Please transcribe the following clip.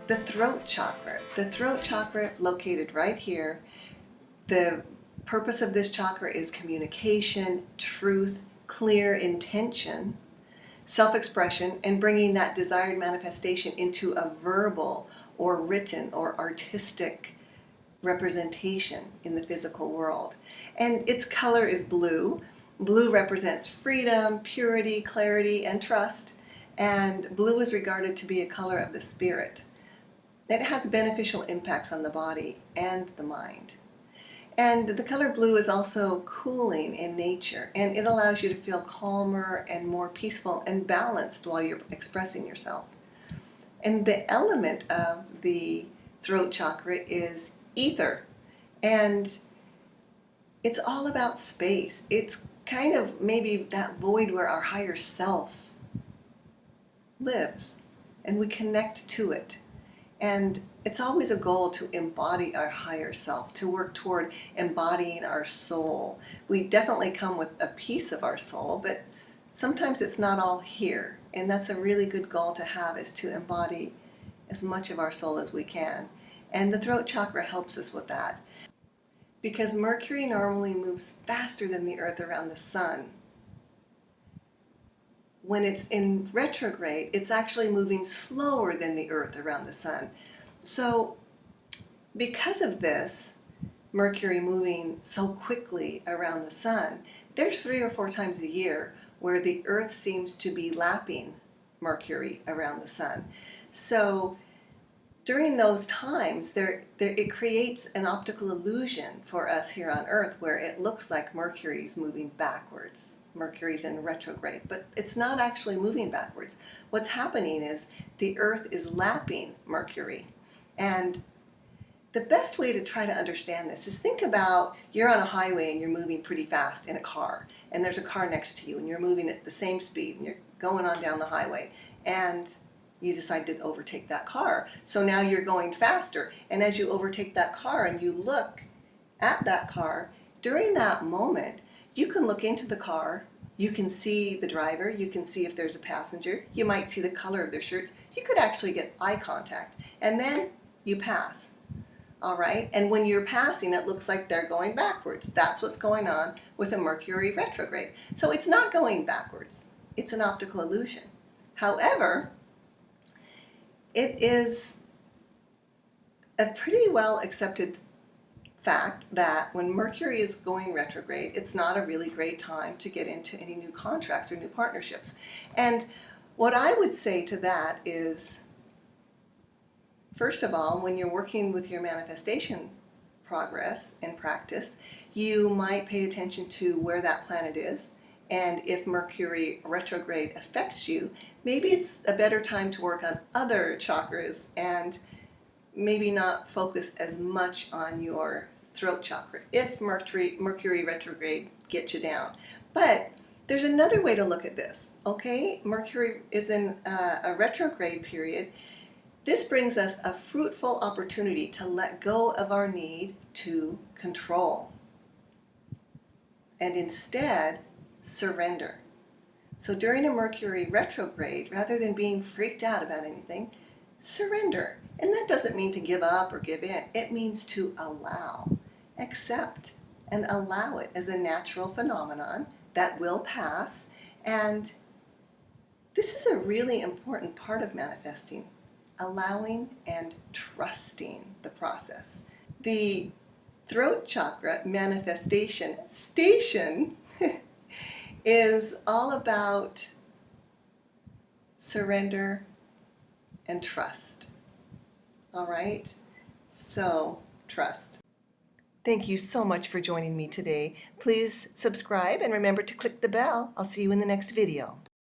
The throat chakra. The throat chakra located right here. The purpose of this chakra is communication, truth, clear intention, self-expression, and bringing that desired manifestation into a verbal or written or artistic representation in the physical world. And its color is blue. Blue represents freedom, purity, clarity, and trust. And blue is regarded to be a color of the spirit. It has beneficial impacts on the body and the mind. And the color blue is also cooling in nature, and it allows you to feel calmer and more peaceful and balanced while you're expressing yourself. And the element of the throat chakra is ether, and it's all about space. It's kind of maybe that void where our higher self lives, and we connect to it. And it's always a goal to embody our higher self, to work toward embodying our soul. We definitely come with a piece of our soul, but sometimes it's not all here. And that's a really good goal to have, is to embody as much of our soul as we can. And the throat chakra helps us with that. Because Mercury normally moves faster than the Earth around the sun. When it's in retrograde, it's actually moving slower than the Earth around the sun. So because of this, Mercury moving so quickly around the sun, there's 3 or 4 times a year where the Earth seems to be lapping Mercury around the sun. So during those times, it creates an optical illusion for us here on Earth where it looks like Mercury's moving backwards. Mercury's in retrograde, but it's not actually moving backwards. What's happening is the Earth is lapping Mercury. And the best way to try to understand this is think about you're on a highway and you're moving pretty fast in a car, and there's a car next to you and you're moving at the same speed and you're going on down the highway, and you decide to overtake that car. So now you're going faster, and as you overtake that car and you look at that car, during that moment, you can look into the car, you can see the driver, you can see if there's a passenger, you might see the color of their shirts, you could actually get eye contact, and then you pass. All right, and when you're passing, it looks like they're going backwards. That's what's going on with a Mercury retrograde. So it's not going backwards, it's an optical illusion. However, it is a pretty well accepted fact that when Mercury is going retrograde, it's not a really great time to get into any new contracts or new partnerships. And what I would say to that is, first of all, when you're working with your manifestation progress and practice, you might pay attention to where that planet is. And if Mercury retrograde affects you, maybe it's a better time to work on other chakras and maybe not focus as much on your throat chakra if Mercury retrograde gets you down. But there's another way to look at this, okay? Mercury is in a retrograde period. This brings us a fruitful opportunity to let go of our need to control and instead surrender. So during a Mercury retrograde, rather than being freaked out about anything, surrender. And that doesn't mean to give up or give in. It means to allow, accept, and allow it as a natural phenomenon that will pass. And this is a really important part of manifesting, allowing and trusting the process. The throat chakra manifestation station is all about surrender and trust. All right? So, trust. Thank you so much for joining me today. Please subscribe and remember to click the bell. I'll see you in the next video.